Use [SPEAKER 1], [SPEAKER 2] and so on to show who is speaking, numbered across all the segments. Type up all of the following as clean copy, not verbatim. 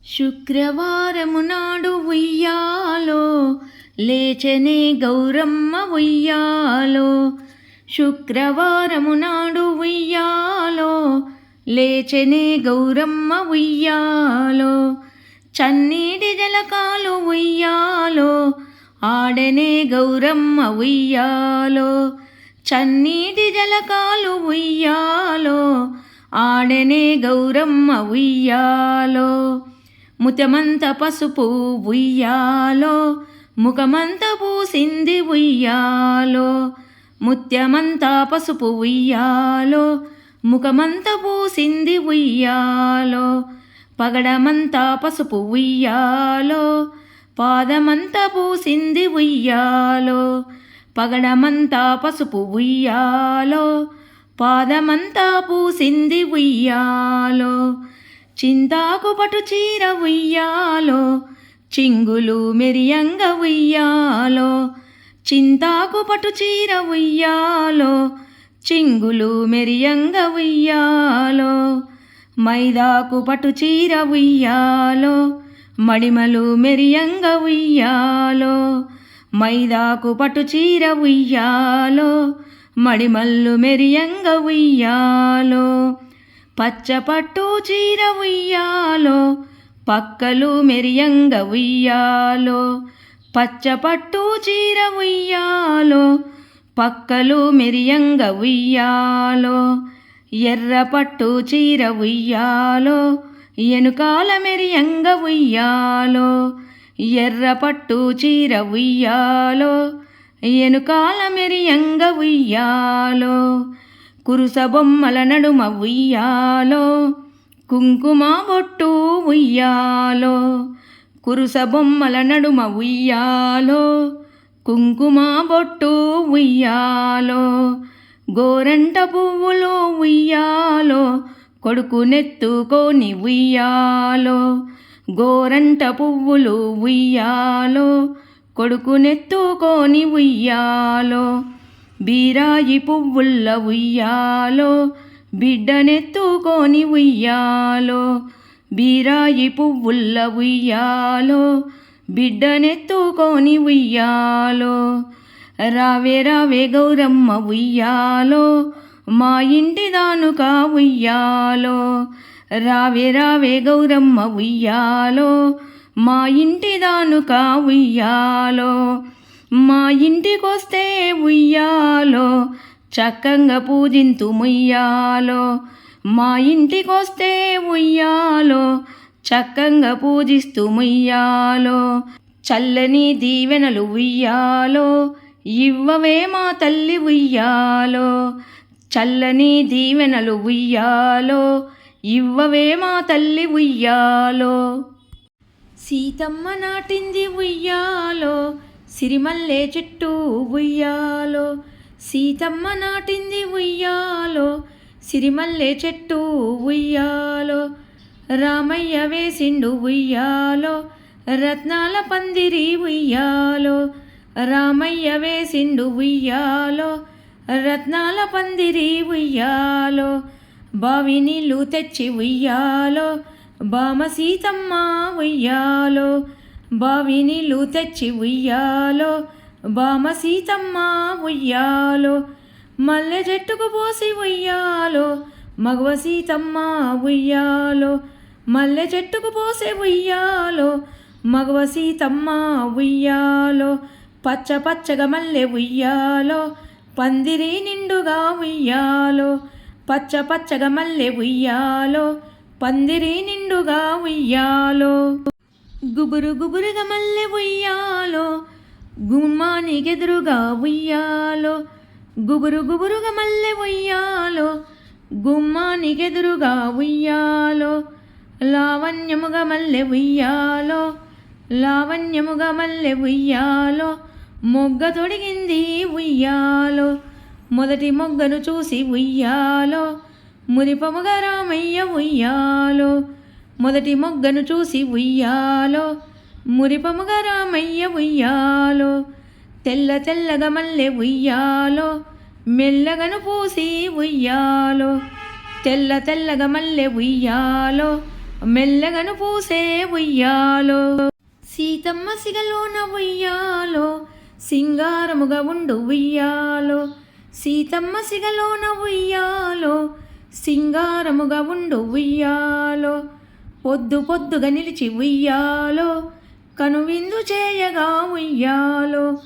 [SPEAKER 1] శుక్రవారము నాడు ఉయ్యాలో లేచనే గౌరమ్మ ఉయ్యాలో. శుక్రవారము నాడు ఉయ్యాలో లేచనే గౌరమ్మ ఉయ్యాలో. చన్నీటి జలకాలు ఉయ్యాలో ఆడనే గౌరమ్మ ఉయ్యాలో. చన్నీటి జలకాలు ఉయ్యాలో ఆడనే గౌరమ్మ ఉయ్యాలో. ముత్యమంత పసుపు ఉయ్యాలో ముఖమంత పూసింది ఉయ్యాలో. ముత్యమంత పసుపు ఉయ్యాలో ముఖమంత పూసింది ఉయ్యాలో. పగడమంతా పసుపు ఉయ్యాలో పాదమంతా పూసింది ఉయ్యాలో. పగడమంతా పసుపు ఉయ్యాలో పాదమంతా పూసింది ఉయ్యాలో. చింతాకు పటు చీర ఉయ్యాలో చింగులు మెరియంగ ఉయ్యాలో. చింతాకు పటు చీర ఉయ్యాలో చింగులు మెరియంగ ఉయ్యాలో. మైదాకు పటు చీర ఉయ్యాలో మడిమలు మెరియంగ ఉయ్యాలో. మైదాకు పటు చీర ఉయ్యాలో మడిమల్లు మెరియంగ ఉయ్యాలో. పచ్చపట్టు చీర ఉయ్యాలో పక్కలు మెరియంగ ఉయ్యాలో. పచ్చపట్టు చీర ఉయ్యాలో పక్కలు మెరియంగ ఉయ్యాలో. ఎర్రపట్టు చీర ఉయ్యాలో ఎనుకాల మెరియంగ ఉయ్యాలో. ఎర్రపట్టు చీర ఉయ్యాలో ఎనుకాల మెరియంగ ఉయ్యాలో. కురుస బొమ్మల నడుమ ఉయ్యాలో కుంకుమ బొట్టు ఉయ్యాలో. కురుస బొమ్మల నడుమ ఉయ్యాలో కుంకుమ బొట్టు ఉయ్యాలో. గోరంట పువ్వులు ఉయ్యాలో కొడుకు నెత్తుకొని ఉయ్యాలో. గోరంట పువ్వులు ఉయ్యాలో కొడుకు నెత్తుకొని ఉయ్యాలో. బీరాయి పువ్వుల్ల ఉయ్యాలో బిడ్డనెత్తుకొని ఉయ్యాలో. బీరాయి పువ్వుల్ల ఉయ్యాలో బిడ్డనెత్తుకొని ఉయ్యాలో. రావే రావే గౌరమ్మ ఉయ్యాలో మా ఇంటి దానుక ఉయ్యాలో. రావే రావే గౌరమ్మ ఉయ్యాలో మా ఇంటి దానుక ఉయ్యాలో. మా ఇంటికొస్తే ఉయ్యాలో చక్కంగా పూజింతు ముయ్యాలో. మా ఇంటికొస్తే ఉయ్యాలో చక్కంగా పూజిస్తూ ముయ్యాలో. చల్లని దీవెనలు ఉయ్యాలో ఇవ్వవే మా తల్లి ఉయ్యాలో. చల్లని దీవెనలు ఉయ్యాలో ఇవ్వవే మా తల్లి ఉయ్యాలో. సీతమ్మ నాటింది ఉయ్యాలో సిరిమల్లె చెట్టు ఉయ్యాలో. సీతమ్మ నాటింది ఉయ్యాలో సిరిమల్లె చెట్టు ఉయ్యాలో. రామయ్య వేసిండు ఉయ్యాలో రత్నాల పందిరి ఉయ్యాలో. రామయ్య వేసిండు ఉయ్యాలో రత్నాల పందిరి ఉయ్యాలో. బావి నీళ్ళు తెచ్చి ఉయ్యాలో బామ సీతమ్మ ఉయ్యాలో. బావి నీళ్ళు తెచ్చి ఉయ్యాలో బామ సీతమ్మ ఉయ్యాలో. మల్లె చెట్టుకు పోసి ఉయ్యాలో మగవ సీతమ్మ ఉయ్యాలో. మల్లె చెట్టుకు పోసి ఉయ్యాలో మగవ సీతమ్మ ఉయ్యాలో. పచ్చ పచ్చగా మల్లె ఉయ్యాలో పందిరి నిండుగా ఉయ్యాలో. పచ్చ పచ్చగా మల్లె ఉయ్యాలో పందిరి నిండుగా ఉయ్యాలో. గుబురు గుబురుగా మల్లె ఉయ్యాలో గుమ్మానికెదురుగా ఉయ్యాలో. గుబురు గుబురుగా మల్లె ఉయ్యాలో గుమ్మానికెదురుగా ఉయ్యాలో. లావణ్యముగా మల్లె ఉయ్యాలో లావణ్యముగా మల్లె ఉయ్యాలో. మొగ్గ తొడిగింది ఉయ్యాలో మొదటి మొగ్గను చూసి ఉయ్యాలో. మురిపముగా రామయ్య ఉయ్యాలో మొదటి మొగ్గను చూసి ఉయ్యాలో. మురిపముగా రామయ్య ఉయ్యాలో. తెల్ల తెల్లగా మల్లె ఉయ్యాలో మెల్లగను పూసి ఉయ్యాలో. తెల్ల తెల్లగా మల్లె ఉయ్యాలో మెల్లగను పూసే ఉయ్యాలో. సీతమ్మ సిగలోన ఉయ్యాలో సింగారముగా ఉండు ఉయ్యాలో. సీతమ్మ సిగలోన ఉయ్యాలో సింగారముగా ఉండు ఉయ్యాలో. పొద్దు పొద్దుగా నిలిచి ఉయ్యాలో కనువిందు చేయగా ఉయ్యాలో.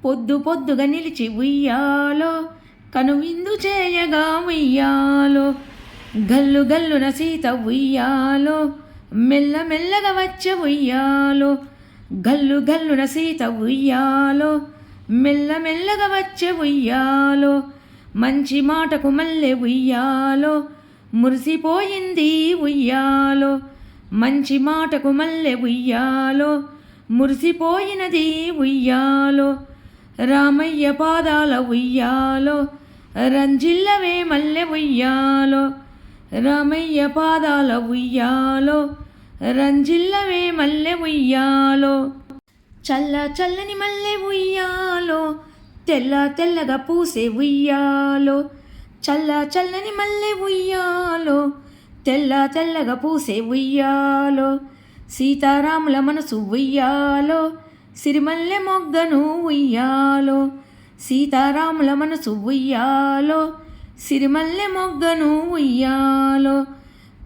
[SPEAKER 1] పొద్దు పొద్దుగా నిలిచి ఉయ్యాలో కనువిందు చేయగా ఉయ్యాలో. గల్లు గల్లున సీత ఉయ్యాలో మెల్ల మెల్లగా వచ్చే ఉయ్యాలో. గల్లు గల్లున సీత ఉయ్యాలో మెల్ల మెల్లగా వచ్చే ఉయ్యాలో. మంచి మాటకు మల్లె ఉయ్యాలో మురిసిపోయింది ఉయ్యాలో. మంచి మాటకు మల్లె ఉయ్యాలో మురిసిపోయినది ఉయ్యాలో. రామయ్య పాదాల ఉయ్యాలో రంజిల్లవే మల్లె ఉయ్యాలో. రామయ్య పాదాల ఉయ్యాలో రంజిల్లవే మల్లె ఉయ్యాలో. చల్ల చల్లని మల్లె ఉయ్యాలో తెల్ల తెల్లగా పూసే ఉయ్యాలో. చల్ల చల్లని మల్లె ఉయ్యాలో తెల్ల తెల్లగా పూసే ఉయ్యాలో. సీతారాముల మనసు ఉయ్యాలో సిరిమల్లె మొగ్గను ఉయ్యాలో. సీతారాముల మనసు ఉయ్యాలో సిరిమల్లె మొగ్గను ఉయ్యాలో.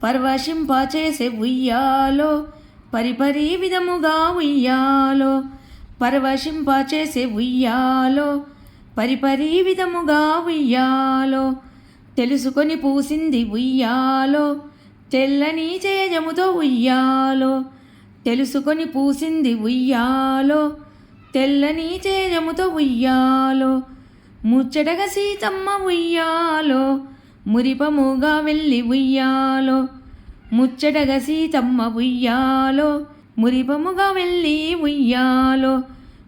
[SPEAKER 1] పరవశింప చేసే ఉయ్యాలో పరిపరి విధముగా ఉయ్యాలో. పరవశింప చేసే ఉయ్యాలో పరిపరి విధముగా ఉయ్యాలో. తెలుసుకొని పూసింది ఉయ్యాలో తెల్లని తేజముతో ఉయ్యాలో. తెలుసుకొని పూసింది ఉయ్యాలో తెల్లని తేజముతో ఉయ్యాలో. ముచ్చటగా సీతమ్మ ఉయ్యాలో మురిపముగా వెళ్ళి ఉయ్యాలో. ముచ్చటగా సీతమ్మ ఉయ్యాలో మురిపముగా వెళ్ళి ఉయ్యాలో.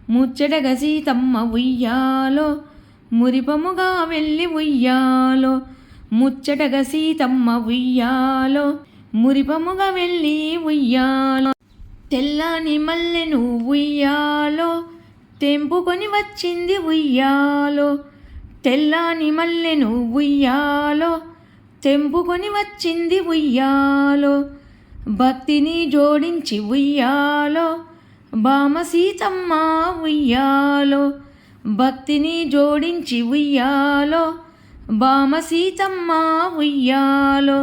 [SPEAKER 1] ముచ్చటగా సీతమ్మ ఉయ్యాలో మురిపముగా వెళ్ళి ఉయ్యాలో. ముచ్చటగా సీతమ్మ ఉయ్యాలో మురిపముగా వెళ్ళి ఉయ్యాలో. తెల్లని మల్లెను ఉయ్యాలో తెంపుకొని వచ్చింది ఉయ్యాలో. తెల్లని మల్లెను ఉయ్యాలో తెంపుకొని వచ్చింది ఉయ్యాలో. భక్తిని జోడించి ఉయ్యాలో బామ సీతమ్మ ఉయ్యాలో. భక్తిని జోడించి ఉయ్యాలో బామ సీతమ్మ ఉయ్యాలో.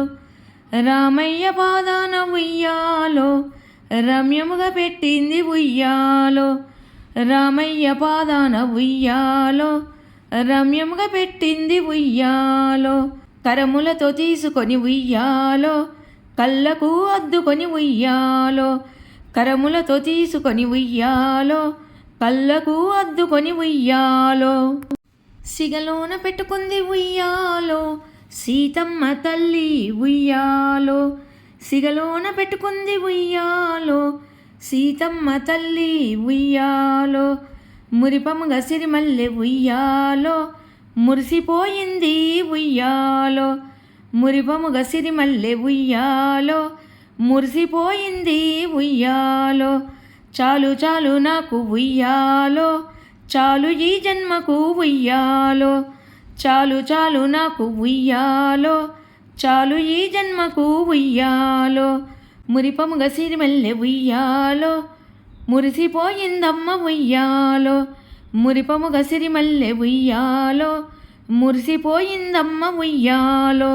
[SPEAKER 1] రామయ్య పాదాన ఉయ్యాలో రమ్యముగా పెట్టింది ఉయ్యాలో. రామయ్య పాదాన ఉయ్యాలో రమ్యముగా పెట్టింది ఉయ్యాలో. కరములతో తీసుకొని ఉయ్యాలో కళ్ళకు అద్దుకొని ఉయ్యాలో. కరములతో తీసుకొని ఉయ్యాలో కళ్ళకు అద్దుకొని ఉయ్యాలో. సిగలోన పెట్టుకుంది ఉయ్యాలో సీతమ్మ తల్లి ఉయ్యాలో. సిగలోన పెట్టుకుంది ఉయ్యాలో సీతమ్మ తల్లి ఉయ్యాలో. మురిపముగా సిరిమల్లె ఉయ్యాలో మురిసిపోయింది ఉయ్యాలో. మురిపముగా సిరిమల్లె ఉయ్యాలో మురిసిపోయింది ఉయ్యాలో. చాలు చాలు నాకు ఉయ్యాలో చాలు ఈ జన్మకు ఉయ్యాలో. చాలు చాలు నాకు ఉయ్యాలో చాలు ఈ జన్మకు ఉయ్యాలో. మురిపముగా సిరిమల్లె ఉయ్యాలో మురిసిపోయిందమ్మ ఉయ్యాలో. మురిపముగా సిరిమల్లె ఉయ్యాలో మురిసిపోయిందమ్మ ఉయ్యాలో.